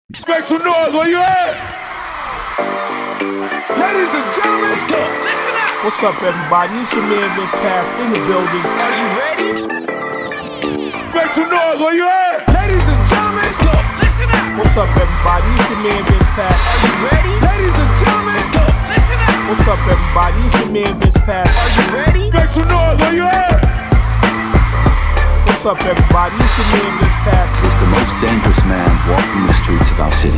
Make some noise where you at? Ladies and gentlemen, let's go. Listen up. What's up, everybody? It's your man Vince Pass in the building. Are you ready? Make some noise where you at? Ladies and gentlemen, let's go. Listen up. What's up, everybody? It's your man Vince Pass. Are you ready? Ladies and gentlemen, let's go. Listen up. What's up, everybody? It's your man Vince Pass. Are you ready? Make some noise where you at? What's up, everybody? It's your man Vince Pass. Is the most dangerous man walking the streets of our city.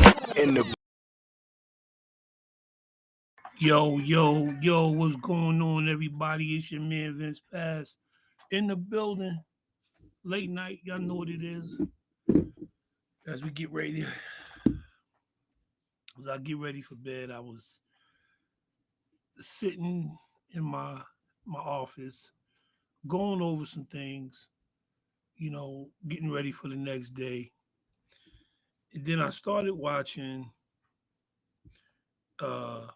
Yo, what's going on, everybody? It's your man Vince Pass in the building. Late night, y'all know what it is. As we get ready, as I get ready for bed, I was sitting in my office, going over some things, getting ready for the next day. And then I started watching CNN,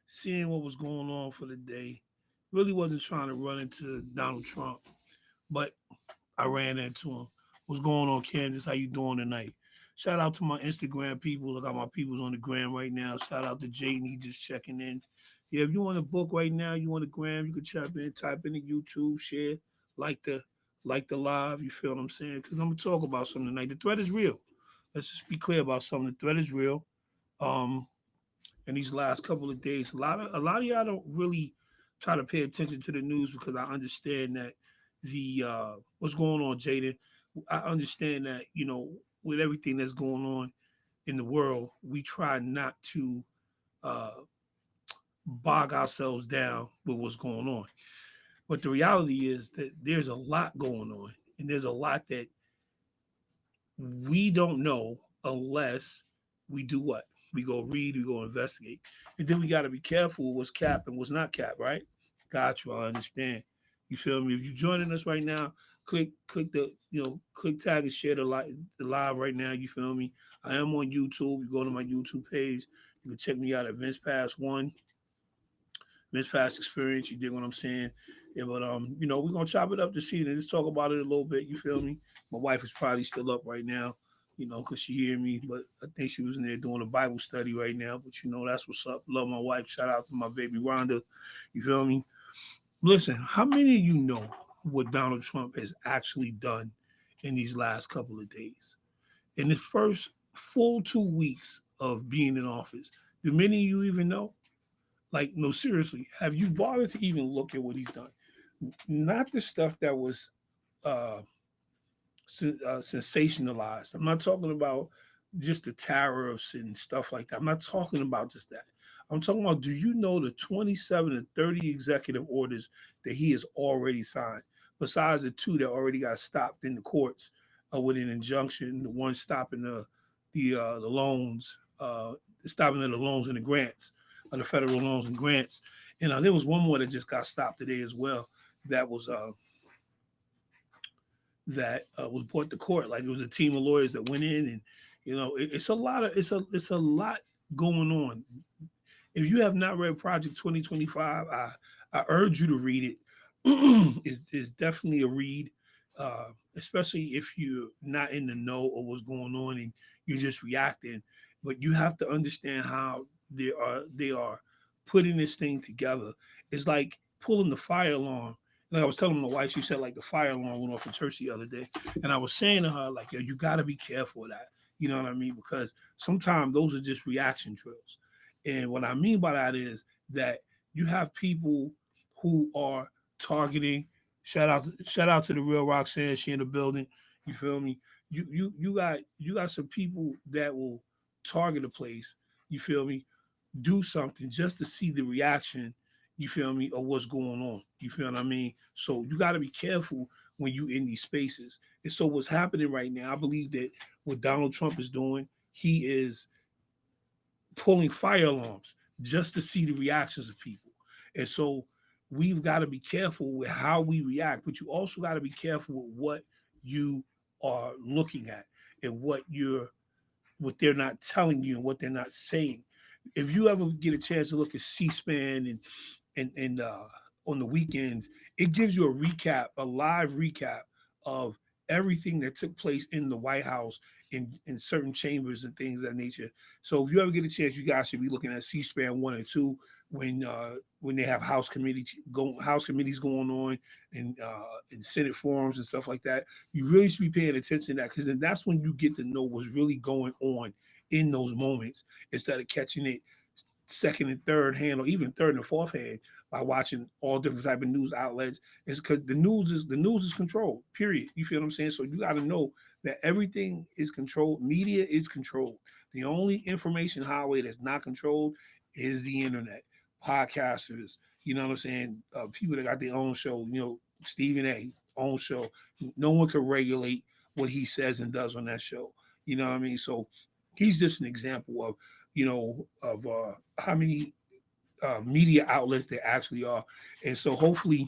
seeing what was going on for the day. Really wasn't trying to run into Donald Trump, but I ran into him. What's going on, Candace? How you doing tonight? Shout out to my Instagram people. I got my peoples on the gram right now. Shout out to Jaden. He just checking in. Yeah, if you want a book right now, you want a gram, you can type in the YouTube, share, like the live. You feel what I'm saying? Because I'm gonna talk about something tonight. The threat is real. Let's just be clear about something. The threat is real. In these last couple of days, a lot of y'all don't really try to pay attention to the news because I understand that the what's going on, Jaden. I understand that with everything that's going on in the world, we try not to bog ourselves down with what's going on. But the reality is that there's a lot going on, and there's a lot that we don't know unless we do what? We go read, we go investigate. And then we got to be careful what's cap and what's not cap, right? Got you. I understand. You feel me? If you're joining us right now, click the, click tag and share the live right now. You feel me? I am on YouTube. You go to my YouTube page. You can check me out at Vince Pass 1, Vince Pass Experience. You dig what I'm saying? Yeah, but we're gonna chop it up this evening. Let's talk about it a little bit. You feel me? My wife is probably still up right now, because she hear me, but I think she was in there doing a Bible study right now. But that's what's up. Love my wife. Shout out to my baby Rhonda. You feel me? Listen, how many of you know what Donald Trump has actually done in these last couple of days? In the first full 2 weeks of being in office, do many of you even know? Like, no, seriously, have you bothered to even look at what he's done? Not the stuff that was sensationalized. I'm not talking about just the tariffs and stuff like that. I'm not talking about just that. I'm talking about, do you know the 27 and 30 executive orders that he has already signed, besides the 2 that already got stopped in the courts with an injunction, the one stopping the loans, stopping of the loans and the grants, the federal loans and grants. And there was one more that just got stopped today as well. That was brought to court. Like, it was a team of lawyers that went in, and it's a lot going on. If you have not read Project 2025, I urge you to read it. It's definitely a read, especially if you're not in the know of what's going on and you're just reacting. But you have to understand how they are putting this thing together. It's like pulling the fire alarm. Like I was telling my wife, she said, like, the fire alarm went off in church the other day. And I was saying to her, like, yo, you got to be careful of that. You know what I mean? Because sometimes those are just reaction drills. And what I mean by that is that you have people who are targeting. Shout out to the real Roxanne. She in the building. You feel me? You got some people that will target a place. You feel me? Do something just to see the reaction, you feel me, of what's going on. You feel what I mean? So you got to be careful when you in these spaces. And so what's happening right now, I believe that what Donald Trump is doing, he is pulling fire alarms just to see the reactions of people. And so we've got to be careful with how we react, but you also got to be careful with what you are looking at and what they're not telling you and what they're not saying. If you ever get a chance to look at C-SPAN and on the weekends, it gives you a live recap of everything that took place in the White House in certain chambers and things of that nature. So if you ever get a chance, you guys should be looking at C-SPAN 1 and 2 when they have House committees going on and Senate forums and stuff like that. You really should be paying attention to that, because then that's when you get to know what's really going on in those moments, instead of catching it second and third hand, or even third and fourth hand, by watching all different type of news outlets. It's because the news is controlled. Period. You feel what I'm saying? So you got to know that everything is controlled. Media is controlled. The only information highway that's not controlled is the internet. Podcasters, you know what I'm saying? People that got their own show. Stephen A. own show. No one can regulate what he says and does on that show. You know what I mean? So he's just an example of how many media outlets there actually are. And so hopefully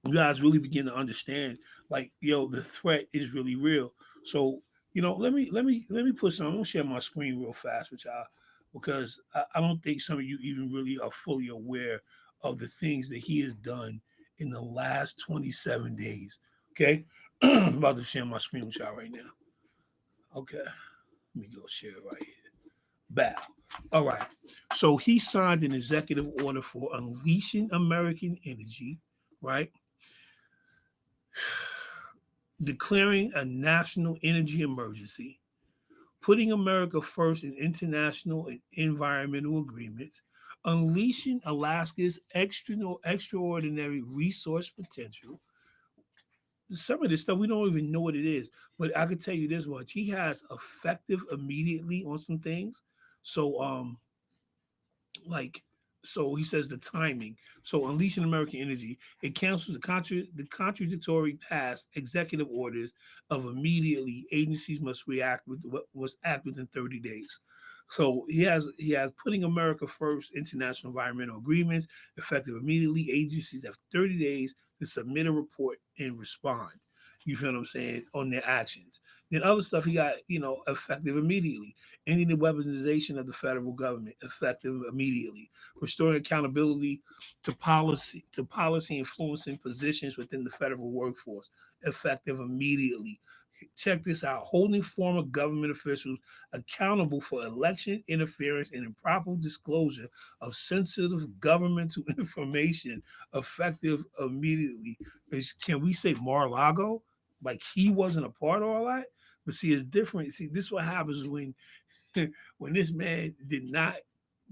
you guys really begin to understand, like, the threat is really real. So, let me put some. I'm gonna share my screen real fast with y'all, because I don't think some of you even really are fully aware of the things that he has done in the last 27 days. Okay. I'm about to share my screen with y'all right now. Okay. Let me go share it right here. Bow. All right. So he signed an executive order for unleashing American energy, right? Declaring a national energy emergency, putting America first in international and environmental agreements, unleashing Alaska's extraordinary resource potential. Some of this stuff we don't even know what it is, but I can tell you this much: he has effective immediately on some things. So, like so he says the timing. So unleashing American energy, it cancels the contradictory past executive orders of immediately agencies must react with what was act within 30 days. So he has putting America first, international environmental agreements effective immediately. Agencies have 30 days to submit a report and respond. You feel what I'm saying, on their actions. Then other stuff he got, effective immediately. Ending the weaponization of the federal government, effective immediately. Restoring accountability to policy influencing positions within the federal workforce, effective immediately. Check this out: holding former government officials accountable for election interference and improper disclosure of sensitive governmental information, effective immediately. Can we say Mar-a-Lago? Like, he wasn't a part of all that? But see, it's different. See, this is what happens when when this man did not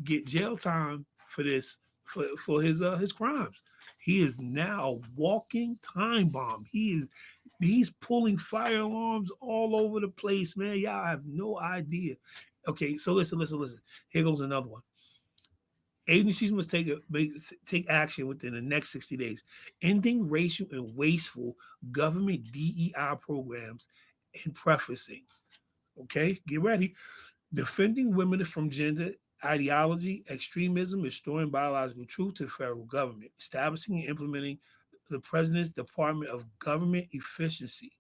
get jail time for this, for his crimes. He is now a walking time bomb. He's pulling fire alarms all over the place, man. Y'all have no idea. Okay, so listen. Here goes another one. Agencies must take action within the next 60 days, ending racial and wasteful government DEI programs, and prefacing. Okay, get ready. Defending women from gender ideology, extremism, restoring biological truth to the federal government, establishing and implementing the President's Department of Government Efficiency.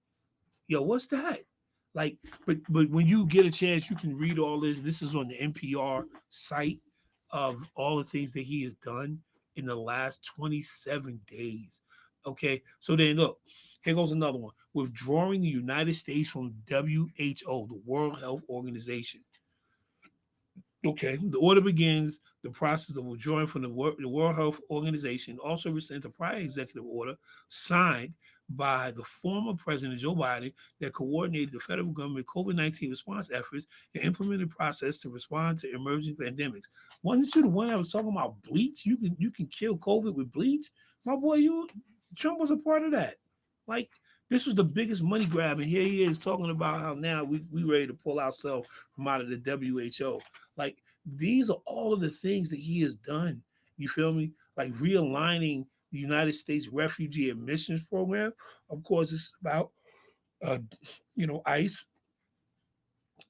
Yo, what's that? Like, but when you get a chance, you can read all this. This is on the NPR site of all the things that he has done in the last 27 days. Okay, so then look, here goes another one: withdrawing the United States from WHO, the World Health Organization. Okay, the order begins the process of withdrawing from the World Health Organization. Also rescinds a prior executive order signed by the former President Joe Biden that coordinated the federal government COVID-19 response efforts and implemented process to respond to emerging pandemics. Wasn't you the one that was talking about bleach? You can kill COVID with bleach, my boy. Trump was a part of that. Like, this was the biggest money grab, and here he is talking about how now we ready to pull ourselves from out of the WHO. Like, these are all of the things that he has done. You feel me? Like realigning the United States Refugee Admissions Program. Of course, it's about ICE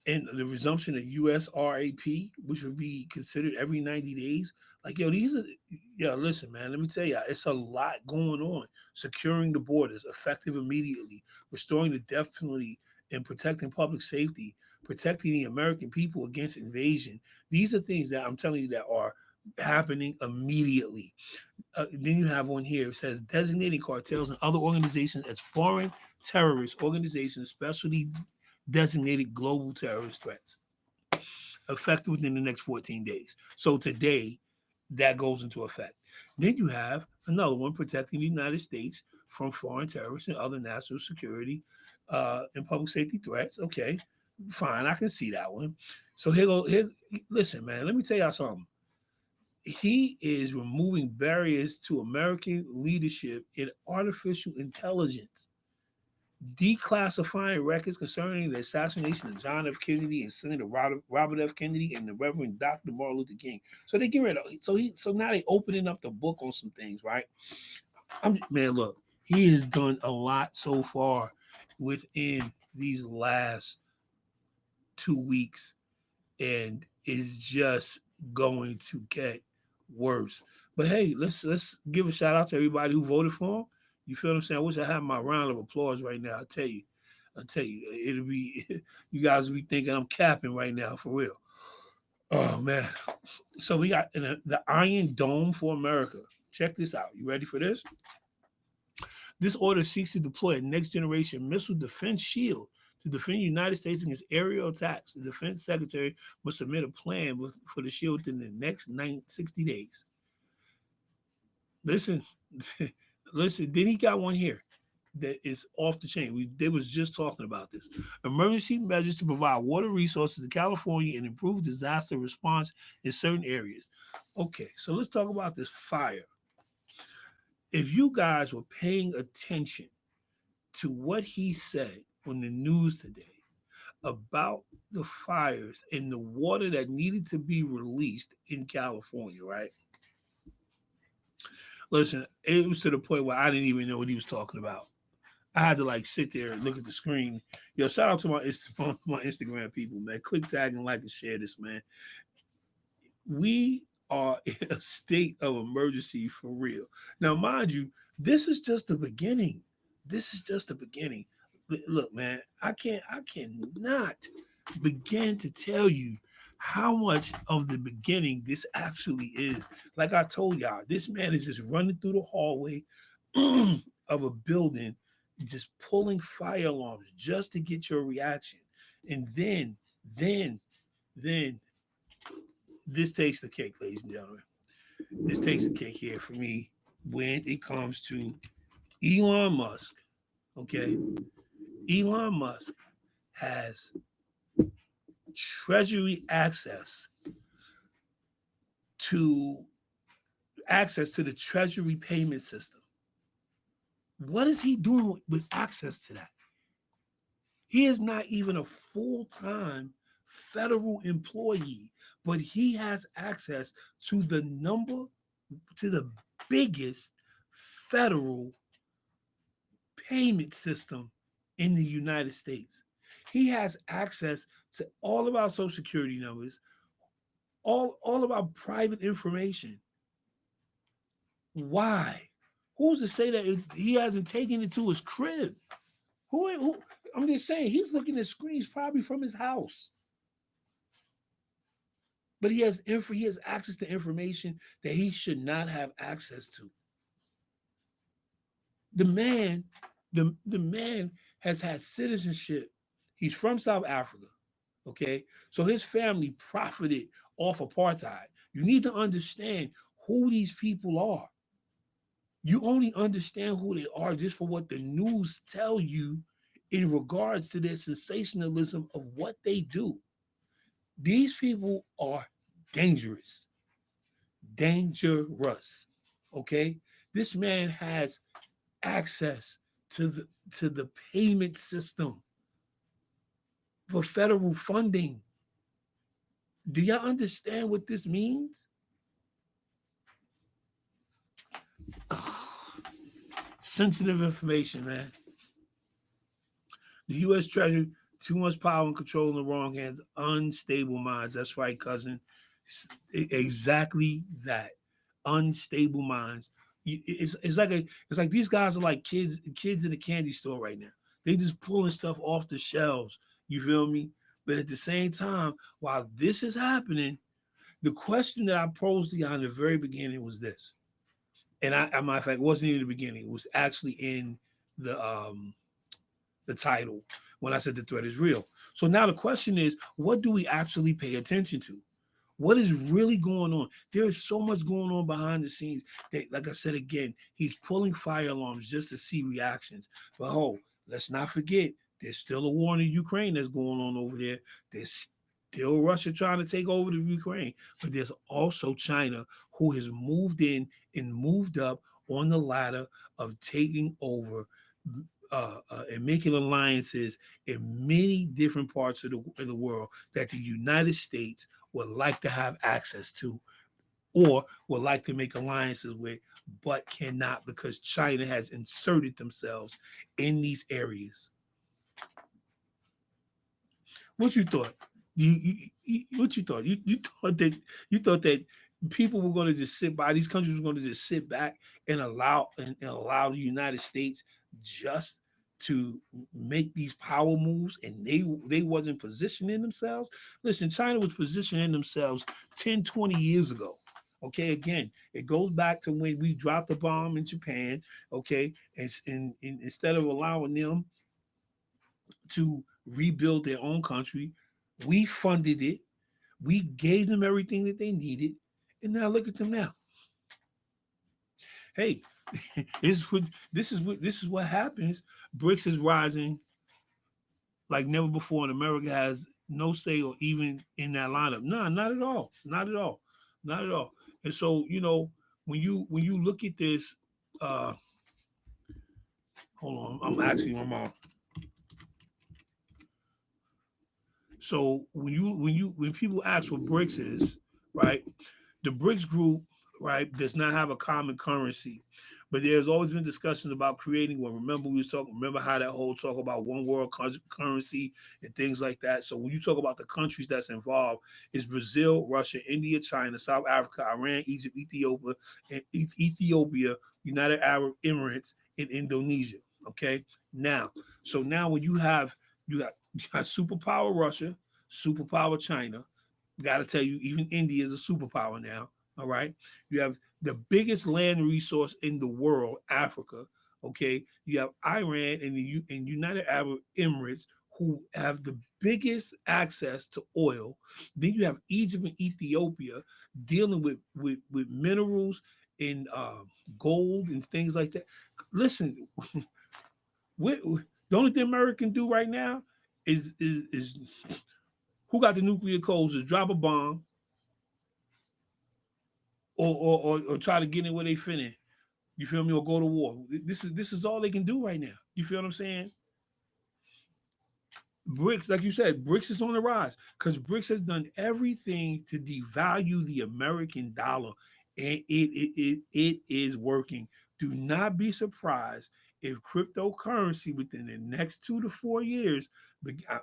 and the resumption of USRAP, which would be considered every 90 days. Like, listen, man, let me tell you, it's a lot going on. Securing the borders, effective immediately, restoring the death penalty and protecting public safety, protecting the American people against invasion. These are things that I'm telling you that are happening immediately. Then you have one here. It says designating cartels and other organizations as foreign terrorist organizations, especially designated global terrorist threats, effective within the next 14 days. So today, that goes into effect. Then you have another one protecting the United States from foreign terrorists and other national security and public safety threats. Okay, fine, I can see that one. So here go. Here, listen, man. Let me tell y'all something. He is removing barriers to American leadership in artificial intelligence, declassifying records concerning the assassination of John F. Kennedy and Senator Robert F. Kennedy and the Reverend Dr. Martin Luther King. So they get rid of so now they opening up the book on some things, right? Man, look, he has done a lot so far within these last 2 weeks, and is just going to get worse. But hey, let's give a shout out to everybody who voted for him. You feel what I'm saying? I wish I had my round of applause right now. I'll tell you, it'll be you guys will be thinking I'm capping right now for real. Oh man. So we got the Iron Dome for America. Check this out. You ready for this? This order seeks to deploy a next generation missile defense shield to defend the United States against aerial attacks. The defense secretary must submit a plan for the shield within the next 60 days. Listen, listen, then he got one here that is off the chain. They was just talking about this. Emergency measures to provide water resources to California and improve disaster response in certain areas. Okay, so let's talk about this fire. If you guys were paying attention to what he said on the news today about the fires and the water that needed to be released in California, right? Listen, it was to the point where I didn't even know what he was talking about. I had to like sit there and look at the screen. Yo, shout out to my Instagram people, man. Click, tag, and like and share this, man. We are in a state of emergency for real. Now, mind you, this is just the beginning. This is just the beginning. Look, man, I cannot begin to tell you how much of the beginning this actually is. Like I told y'all, this man is just running through the hallway of a building, just pulling fire alarms just to get your reaction. And then this takes the cake, ladies and gentlemen. This takes the cake here for me when it comes to Elon Musk. Okay. Elon Musk has treasury access to the treasury payment system. What is he doing with access to that? He is not even a full-time federal employee, but he has access to the biggest federal payment system in the United States. He has access to all of our social security numbers, all of our private information. Why? Who's to say that he hasn't taken it to his crib? Who? I'm just saying, he's looking at screens probably from his house. But he has access to information that he should not have access to. The man has had citizenship. He's from South Africa. Okay. So his family profited off apartheid. You need to understand who these people are. You only understand who they are just for what the news tell you in regards to their sensationalism of what they do. These people are dangerous. Dangerous. Okay? This man has access to the payment system for federal funding. Do y'all understand what this means? Sensitive information, man. The U.S. Treasury, too much power and control in the wrong hands, unstable minds. That's right, cousin. Exactly that. Unstable minds. It's like these guys are like kids in a candy store right now. They just pulling stuff off the shelves. You feel me? But at the same time, while this is happening, The question that I posed to you in the very beginning was this, and I matter of fact, it wasn't in the beginning. It was actually in the um the title when I said the threat is real. So now the question is, what do we actually pay attention to? What is really going on? There is so much going on behind the scenes that, like I said again, he's pulling fire alarms just to see reactions. But let's not forget, there's still a war in Ukraine that's going on over there. There's still Russia trying to take over the Ukraine, but there's also China who has moved in and moved up on the ladder of taking over and making alliances in many different parts of the world that the United States would like to have access to or would like to make alliances with, but cannot because China has inserted themselves in these areas. What you thought? What you thought? You thought that people were going to just sit by, these countries were going to just sit back and allow allow the United States just to make these power moves, and they wasn't positioning themselves. Listen, China was positioning themselves 10, 20 years ago. Okay, again, it goes back to when we dropped the bomb in Japan. Okay, and instead of allowing them to rebuild their own country, we funded it. We gave them everything that they needed, and now look at them now. Hey, this is what happens. BRICS is rising like never before, and America has no say or even in that lineup. No, not at all. Not at all. Not at all. And so, when you look at this, hold on, I'm on. So when people ask what BRICS is, right? The BRICS group, right, does not have a common currency, but there's always been discussions about creating one. Remember how that whole talk about one world currency and things like that. So when you talk about the countries that's involved, is Brazil, Russia, India, China, South Africa, Iran, Egypt, Ethiopia, United Arab Emirates, and Indonesia. Okay, now when you got superpower Russia, superpower China. Got to tell you, even India is a superpower now. All right. You have the biggest land resource in the world, Africa. Okay. You have Iran and and United Arab Emirates, who have the biggest access to oil. Then you have Egypt and Ethiopia dealing with minerals and gold and things like that. Listen, the only thing America can do right now is who got the nuclear codes is drop a bomb or try to get in where they fit in. You feel me? Or go to war. This is all they can do right now. You feel what I'm saying? BRICS, like you said, BRICS is on the rise because BRICS has done everything to devalue the American dollar, and it is working. Do not be surprised if cryptocurrency within the next 2 to 4 years.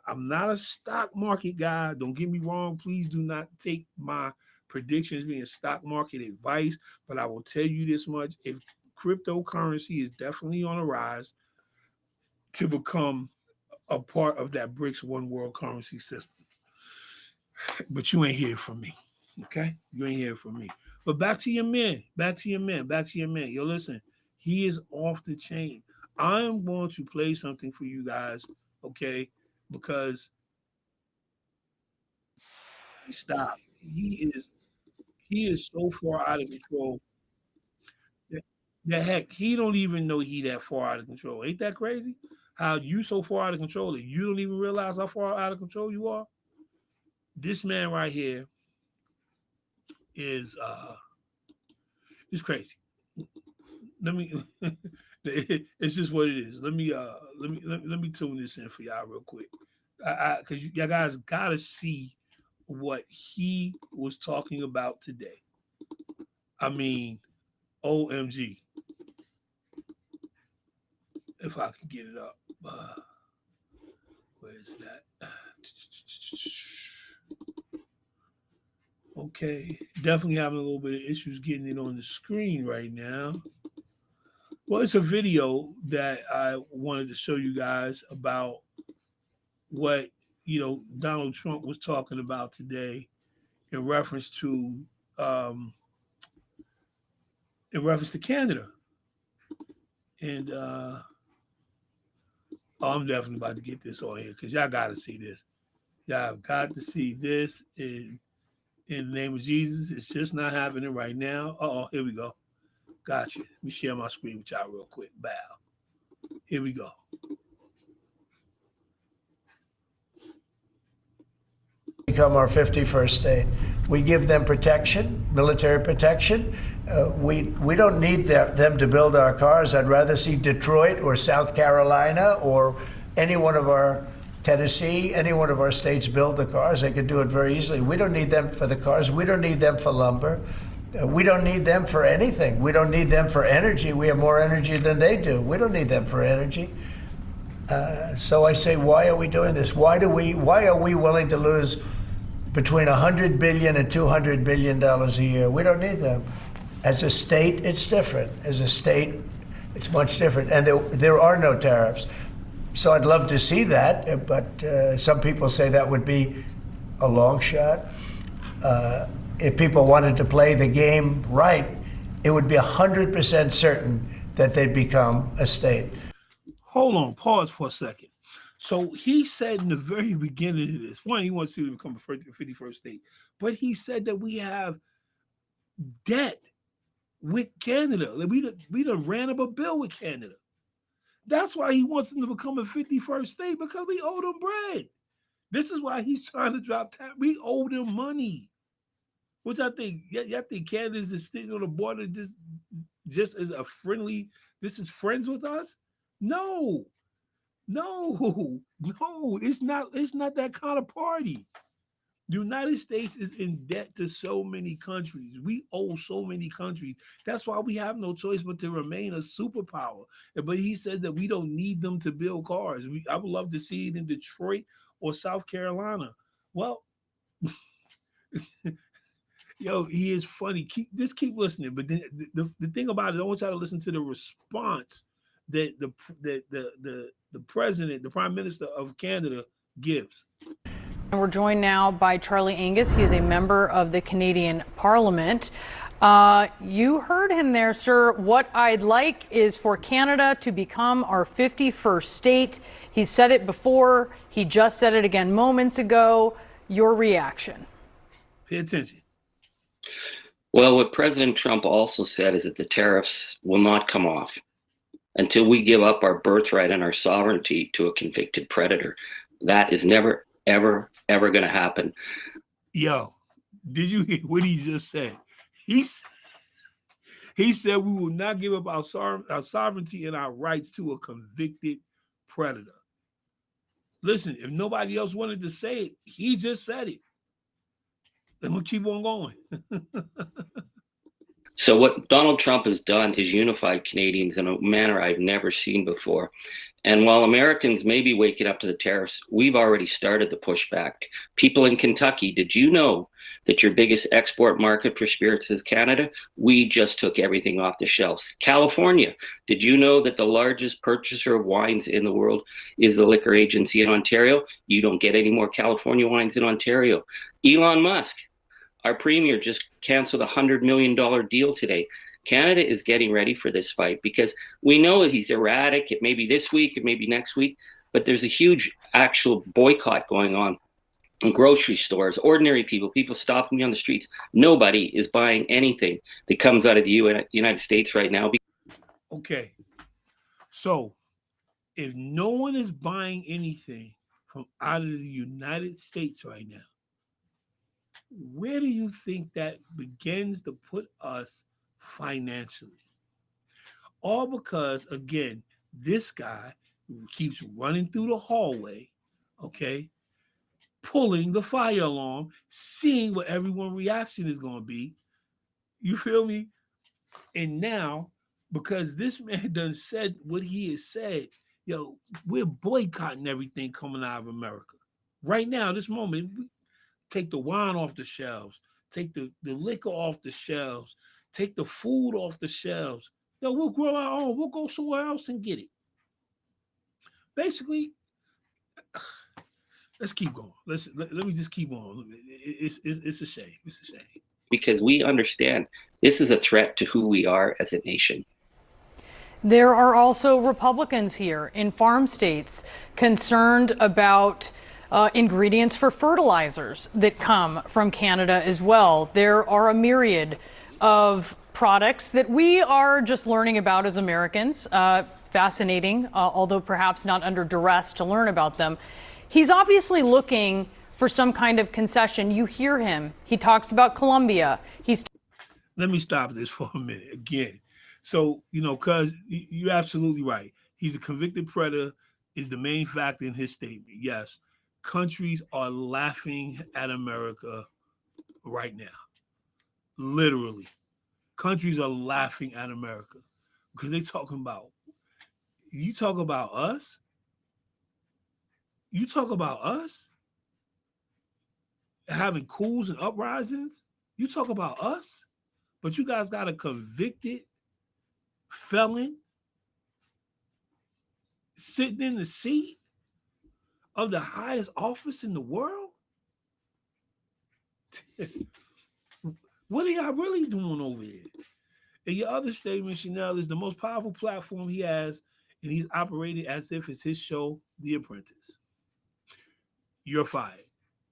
I'm not a stock market guy. Don't get me wrong. Please do not take my predictions being stock market advice, but I will tell you this much: if cryptocurrency is definitely on a rise to become a part of that BRICS one world currency system. But you ain't hear from me. Okay? You ain't hear from me. But back to your man. Yo, listen, he is off the chain. I'm going to play something for you guys, okay? Because stop. He is so far out of control. The heck, he don't even know he that far out of control. Ain't that crazy? How you so far out of control that you don't even realize how far out of control you are? This man right here is crazy. Let me it's just what it is. Let me tune this in for y'all real quick. Because y'all guys gotta see what he was talking about today. I mean, OMG. If I can get it up. Where is that? Okay, definitely having a little bit of issues getting it on the screen right now. Well, it's a video that I wanted to show you guys about what Donald Trump was talking about today in reference to Canada. And I'm definitely about to get this on here because y'all got to see this. Y'all got to see this in the name of Jesus. It's just not happening right now. Oh, here we go. Gotcha. Let me share my screen with y'all real quick. Bow. Here we go. Become our 51st state. We give them protection, military protection. We don't need them to build our cars. I'd rather see Detroit or South Carolina or any one of our Tennessee, any one of our states build the cars. They could do it very easily. We don't need them for the cars. We don't need them for lumber. We don't need them for anything. We don't need them for energy. We have more energy than they do. We don't need them for energy. So I say, why are we doing this? Why are we willing to lose between $100 billion and $200 billion a year? We don't need them. As a state, it's different. As a state, it's much different. And there are no tariffs. So I'd love to see that, but some people say that would be a long shot. If people wanted to play the game right, it would be 100% certain that they'd become a state. Hold on, pause for a second. So he said in the very beginning of this, one, he wants to see we become a 51st state, but he said that we have debt with Canada. We done ran up a bill with Canada. That's why he wants them to become a 51st state, because we owe them bread. This is why he's trying to drop tax. We owe them money. Which I think, I think Canada's just sitting on the border just as a friendly, this is friends with us? No, it's not that kind of party. The United States is in debt to so many countries. We owe so many countries. That's why we have no choice but to remain a superpower. But he said that we don't need them to build cars. I would love to see it in Detroit or South Carolina. Well, yo, he is funny. Keep listening. But the thing about it, I want y'all to listen to the response that the president, the prime minister of Canada, gives. And we're joined now by Charlie Angus. He is a member of the Canadian Parliament. You heard him there, sir. What I'd like is for Canada to become our 51st state. He said it before. He just said it again moments ago. Your reaction? Pay attention. Well, what President Trump also said is that the tariffs will not come off until we give up our birthright and our sovereignty to a convicted predator. That is never, ever going to happen. Yo, did you hear what he just said? He said we will not give up our sovereignty and our rights to a convicted predator. Listen, if nobody else wanted to say it, he just said it. Then we'll keep on going. So what Donald Trump has done is unified Canadians in a manner I've never seen before. And while Americans may be waking up to the tariffs, we've already started the pushback. People in Kentucky, did you know that your biggest export market for spirits is Canada? We just took everything off the shelves. California, did you know that the largest purchaser of wines in the world is the liquor agency in Ontario? You don't get any more California wines in Ontario. Elon Musk, our premier, just canceled a $100 million deal today. Canada is getting ready for this fight because we know that he's erratic. It may be this week, it may be next week, but there's a huge actual boycott going on in grocery stores, ordinary people stopping me on the streets. Nobody is buying anything that comes out of the United States right now. Okay. So if no one is buying anything from out of the United States right now, where do you think that begins to put us financially? All because, again, this guy keeps running through the hallway, okay, pulling the fire alarm, seeing what everyone's reaction is going to be. You feel me? And now, because this man done said what he has said, yo, we're boycotting everything coming out of America. Right now, this moment, we take the wine off the shelves, take the liquor off the shelves, take the food off the shelves. Yo, we'll grow our own. We'll go somewhere else and get it. Basically, Let's keep going. Let me just keep on. It's a shame. It's a shame. Because we understand this is a threat to who we are as a nation. There are also Republicans here in farm states concerned about ingredients for fertilizers that come from Canada as well. There are a myriad of products that we are just learning about as Americans. Fascinating, although perhaps not under duress to learn about them. He's obviously looking for some kind of concession. You hear him. He talks about Colombia. Let me stop this for a minute again. So, because you're absolutely right. He's a convicted predator is the main factor in his statement. Yes, countries are laughing at America right now. Literally. Countries are laughing at America because they talking about, you talk about us? You talk about us having coups and uprisings? You talk about us? But you guys got a convicted felon sitting in the seat of the highest office in the world? What are y'all really doing over here? And your other statement, Chanel, is the most powerful platform he has, and he's operating as if it's his show, The Apprentice. You're fired.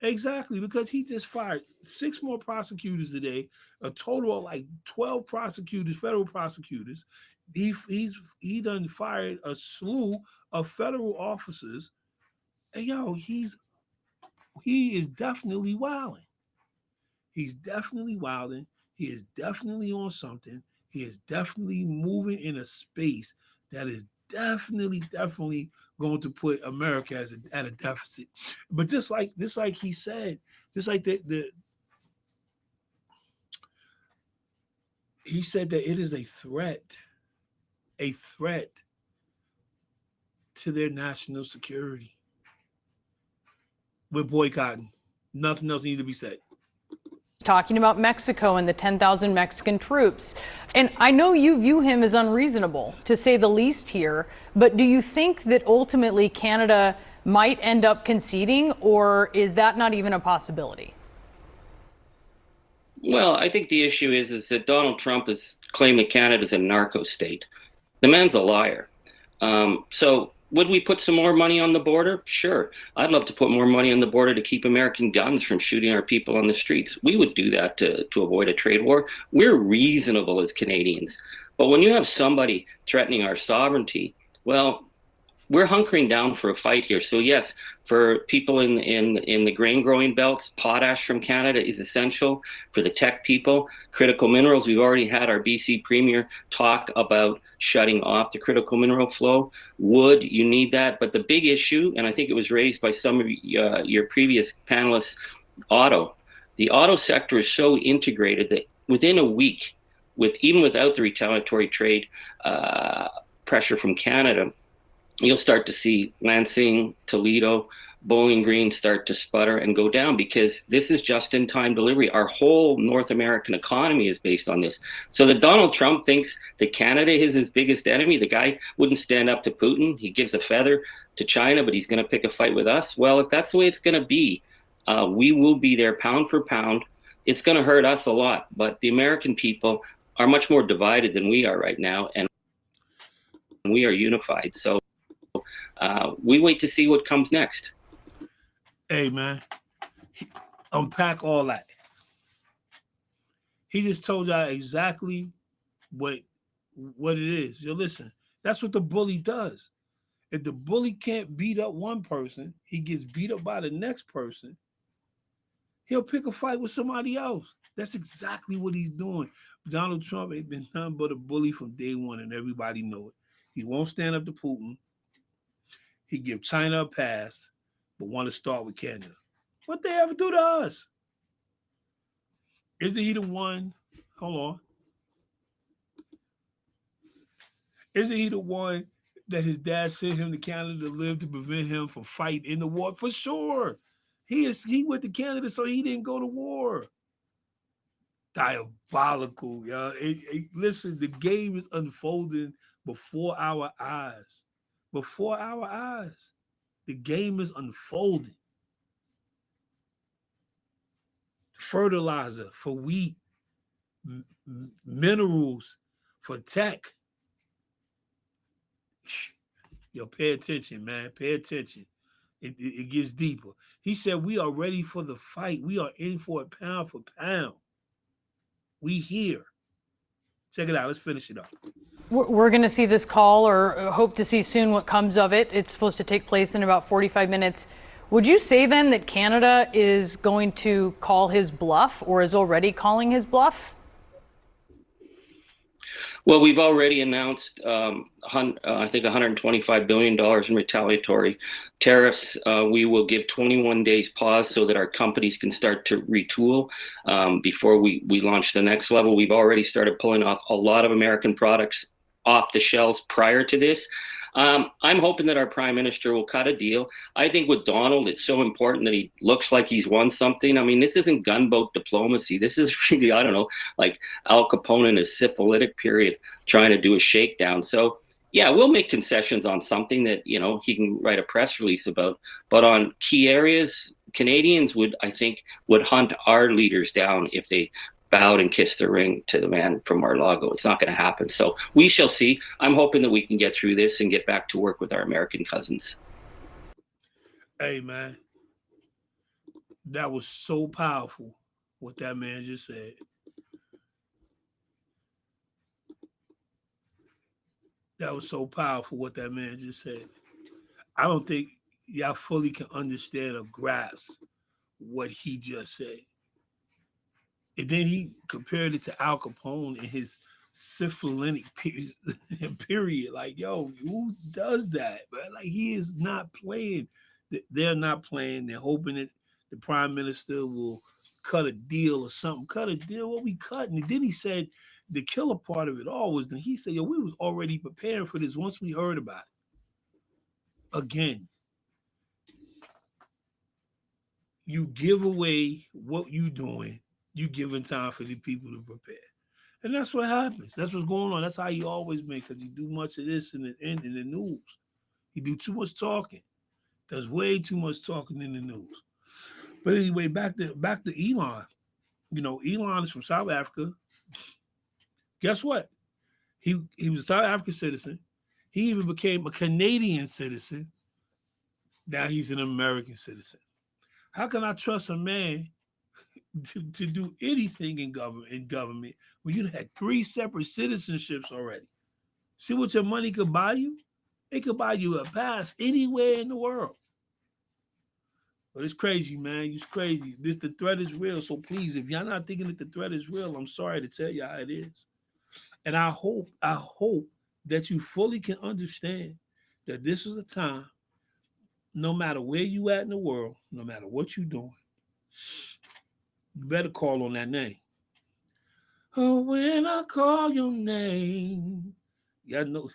Exactly, because he just fired 6 more prosecutors today, a total of like 12 prosecutors, federal prosecutors. He done fired a slew of federal officers. And he is definitely wilding. He's definitely wilding. He is definitely on something. He is definitely moving in a space that is definitely going to put America at a deficit. But just like he said, just like he said that it is a threat to their national security. We're boycotting. Nothing else needs to be said. Talking about Mexico and the 10,000 Mexican troops. And I know you view him as unreasonable, to say the least here, but do you think that ultimately Canada might end up conceding, or is that not even a possibility? Well, I think the issue is that Donald Trump has claimed that Canada's a narco state. The man's a liar. So would we put some more money on the border? Sure. I'd love to put more money on the border to keep American guns from shooting our people on the streets. We would do that to avoid a trade war. We're reasonable as Canadians. But when you have somebody threatening our sovereignty, well, we're hunkering down for a fight here. So yes, for people in the grain growing belts, potash from Canada is essential. For the tech people, critical minerals, we've already had our BC Premier talk about shutting off the critical mineral flow. Wood, you need that. But the big issue, and I think it was raised by some of your previous panelists, auto. The auto sector is so integrated that within a week, even without the retaliatory trade pressure from Canada, you'll start to see Lansing, Toledo, Bowling Green start to sputter and go down because this is just-in-time delivery. Our whole North American economy is based on this. So that Donald Trump thinks that Canada is his biggest enemy, the guy wouldn't stand up to Putin. He gives a feather to China, but he's going to pick a fight with us. Well, if that's the way it's going to be, we will be there pound for pound. It's going to hurt us a lot, but the American people are much more divided than we are right now, and we are unified. So we wait to see what comes next. Hey, man, unpack all that. He just told y'all exactly what it is. Listen, that's what the bully does. If the bully can't beat up one person, he gets beat up by the next person. He'll pick a fight with somebody else. That's exactly what he's doing. Donald Trump ain't been nothing but a bully from day one, and everybody know it. He won't stand up to Putin. He give China a pass, but want to start with Canada. What they ever do to us? Isn't he the one? Hold on. Isn't he the one that his dad sent him to Canada to live to prevent him from fighting in the war? For sure. He went to Canada so he didn't go to war. Diabolical, y'all. Listen, the game is unfolding before our eyes. Before our eyes. The game is unfolding. fertilizer for wheat, minerals for tech. Yo, pay attention, man. Pay attention. It gets deeper. He said, we are ready for the fight. We are in for it pound for pound. We here. Check it out. Let's finish it up. We're going to see this call, or hope to see soon what comes of it. It's supposed to take place in about 45 minutes. Would you say then that Canada is going to call his bluff, or is already calling his bluff? Well, we've already announced, I think, $125 billion in retaliatory tariffs. We will give 21 days pause so that our companies can start to retool before we launch the next level. We've already started pulling off a lot of American products off the shelves prior to this. I'm hoping that our prime minister will cut a deal. I think with Donald, it's so important that he looks like he's won something. I mean, this isn't gunboat diplomacy. This is really, I don't know, like Al Capone in his syphilitic period trying to do a shakedown. So, yeah, we'll make concessions on something that, you know, he can write a press release about. But on key areas, Canadians would hunt our leaders down if they bowed and kissed the ring to the man from Mar-a-Lago. It's not going to happen. So we shall see. I'm hoping that we can get through this and get back to work with our American cousins. Hey, man, that was so powerful what that man just said. That was so powerful what that man just said. I don't think y'all fully can understand or grasp what he just said. And then he compared it to Al Capone in his syphilitic period. Like, yo, who does that, man? Like, he is not playing. They're not playing. They're hoping that the prime minister will cut a deal or something. Cut a deal? What we cutting? And then he said the killer part of it all was that he said, yo, we was already preparing for this once we heard about it. Again, you give away what you doing, you giving time for the people to prepare. And that's what happens. That's what's going on. That's how he always makes, because he do much of this in the news. He do too much talking. Does way too much talking in the news. But anyway, back to Elon. You know, Elon is from South Africa. Guess what? He was a South African citizen. He even became a Canadian citizen. Now he's an American citizen. How can I trust a man to do anything in government when you had 3 separate citizenships already? See what your money could buy you? It could buy you a pass anywhere in the world. But it's crazy, man. It's crazy. The threat is real. So please, if y'all not thinking that the threat is real, I'm sorry to tell you how it is. And I hope that you fully can understand that this is a time, no matter where you at in the world, no matter what you're doing, you better call on that name. Oh, when I call your name, y'all know,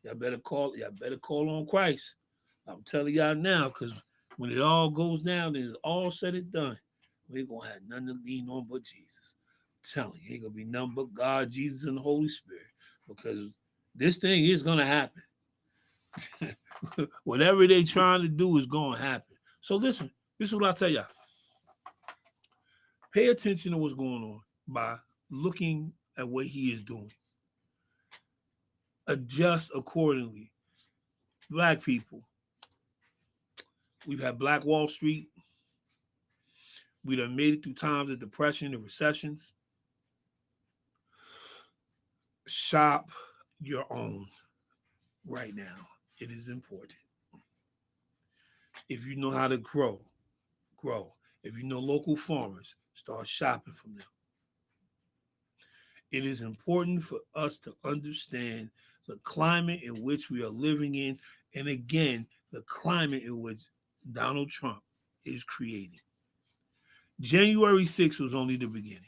y'all better call on Christ. I'm telling y'all now, because when it all goes down and it's all said and done, we ain't gonna have nothing to lean on but Jesus. I'm telling you, ain't gonna be nothing but God, Jesus, and the Holy Spirit, because this thing is gonna happen. Whatever they trying to do is gonna happen. So listen, this is what I tell y'all. Pay attention to what's going on by looking at what he is doing. Adjust accordingly. Black people, we've had Black Wall Street. We done made it through times of depression and recessions. Shop your own right now. It is important. If you know how to grow. If you know local farmers, start shopping from them. It is important for us to understand the climate in which we are living in, and again, the climate in which Donald Trump is creating. January 6th was only the beginning.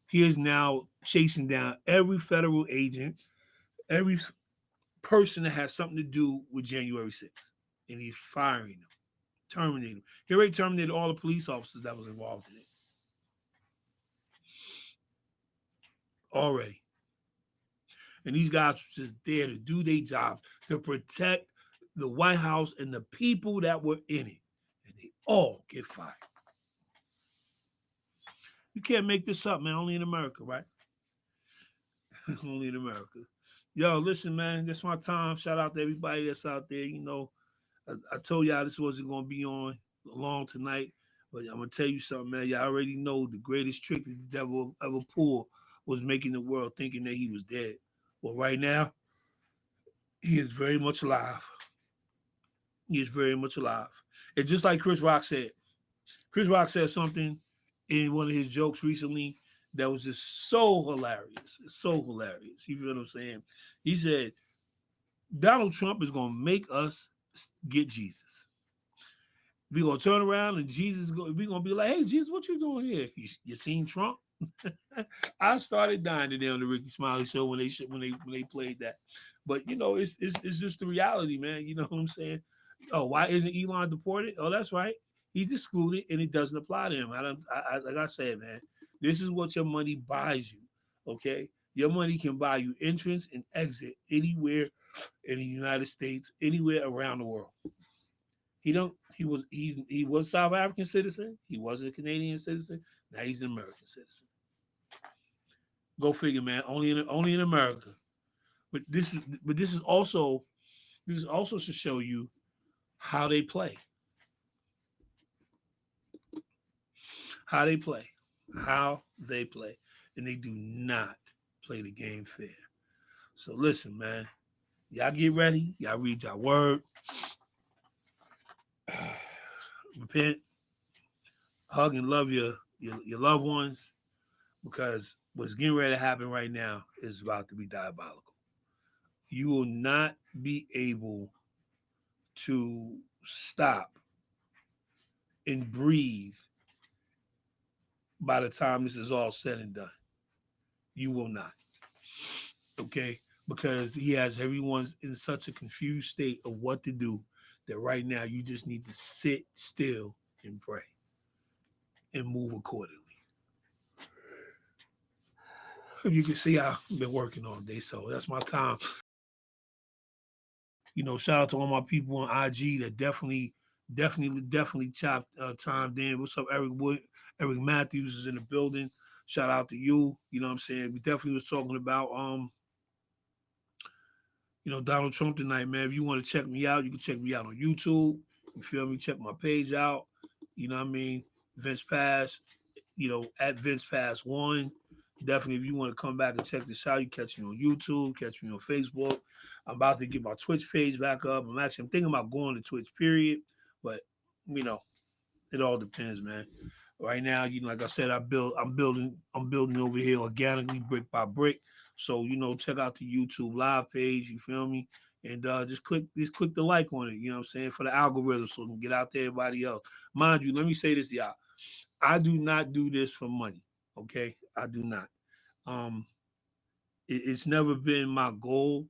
He is now chasing down every federal agent, every person that has something to do with January 6th, and he's firing them, terminating them. He already terminated all the police officers that was involved in it. Already. And these guys were just there to do their jobs, to protect the White House and the people that were in it. And they all get fired. You can't make this up, man. Only in America, right? Only in America. Yo, listen, man. That's my time. Shout out to everybody that's out there. You know, I told y'all this wasn't going to be on long tonight, but I'm going to tell you something, man. Y'all already know the greatest trick that the devil ever pulled was making the world thinking that he was dead. Well, right now, he is very much alive. He is very much alive. And just like Chris Rock said something in one of his jokes recently that was just so hilarious. So hilarious. You feel what I'm saying? He said, Donald Trump is going to make us get Jesus. We're going to turn around and we're going to be like, hey, Jesus, what you doing here? You seen Trump? I started dying today on the Ricky Smiley show when they played that. But, you know, it's just the reality, man. You know what I'm saying? Oh, why isn't Elon deported? Oh, that's right. He's excluded, and it doesn't apply to him. Like I said, man, this is what your money buys you, okay? Your money can buy you entrance and exit anywhere in the United States, anywhere around the world. He was South African citizen. He was a Canadian citizen. Now he's an American citizen. Go figure, man. Only in America. But this is also to show you how they play. How they play. And they do not play the game fair. So listen, man. Y'all get ready. Y'all read your word. Repent. Hug and love your loved ones, because what's getting ready to happen right now is about to be diabolical. You will not be able to stop and breathe by the time this is all said and done. You will not. Okay? Because he has everyone in such a confused state of what to do that right now you just need to sit still and pray and move accordingly. You can see I've been working all day, so that's my time. You know, shout out to all my people on IG that definitely chopped time in. What's up, Eric Wood? Eric Matthews is in the building. Shout out to you. You know what I'm saying? We definitely was talking about Donald Trump tonight, man. If you want to check me out, you can check me out on YouTube. You feel me? Check my page out. You know what I mean? Vince Pass, at Vince Pass 1. Definitely, if you want to come back and check this out, you catch me on YouTube, catch me on Facebook. I'm about to get my Twitch page back up. I'm thinking about going to Twitch, period. But, it all depends, man. Right now, like I said, I'm building over here organically, brick by brick. So, check out the YouTube live page, you feel me? And just click the like on it, you know what I'm saying, for the algorithm so it can get out to everybody else. Mind you, let me say this to y'all. I do not do this for money, okay? I do not. It's never been my goal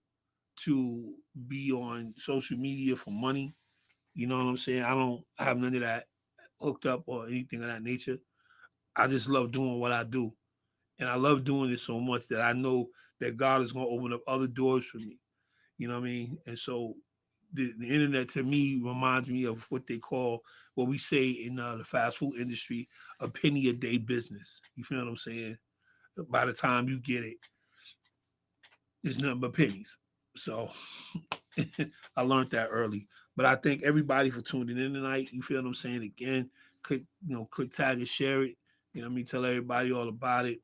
to be on social media for money. You know what I'm saying? I don't have none of that hooked up or anything of that nature. I just love doing what I do. And I love doing it so much that I know that God is going to open up other doors for me. You know what I mean? And so the internet to me reminds me of what we say in the fast food industry, a penny a day business. You feel what I'm saying? By the time you get it, it's nothing but pennies. So I learned that early. But I thank everybody for tuning in tonight. You feel what I'm saying? Again, click tag and share it. You know what I mean? Tell everybody all about it.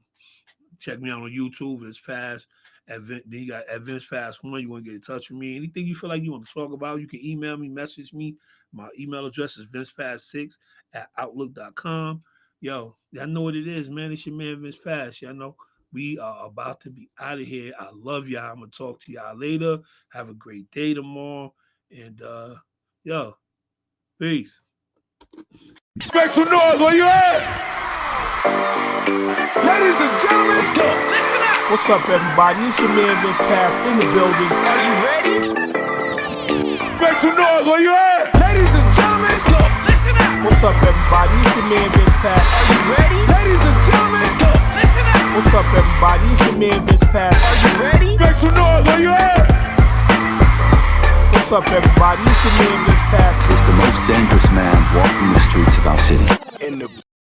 Check me out on YouTube. Vince Pass. Then you got at Vince Pass 1. You want to get in touch with me. Anything you feel like you want to talk about, you can email me, message me. My email address is vincepass6@outlook.com. Yo, y'all know what it is, man. It's your man Vince Pass. Y'all know we are about to be out of here. I love y'all. I'm going to talk to y'all later. Have a great day tomorrow. And, peace. Make some noise where you at? Ladies and gentlemen, let's go. Listen up. What's up, everybody? It's your man Vince Pass in the building. Are you ready? Make some noise where you at? Ladies and gentlemen, let's go. Listen up. What's up, everybody? It's your man Vince Pass. Are you ready? Ladies and gentlemen, let's go. Listen up. What's up, everybody? It's your man Vince Pass. Are you ready? Make some noise where you at? What's up, everybody? It's your man Vince Pass. Is the most dangerous man walking the streets of our city. In the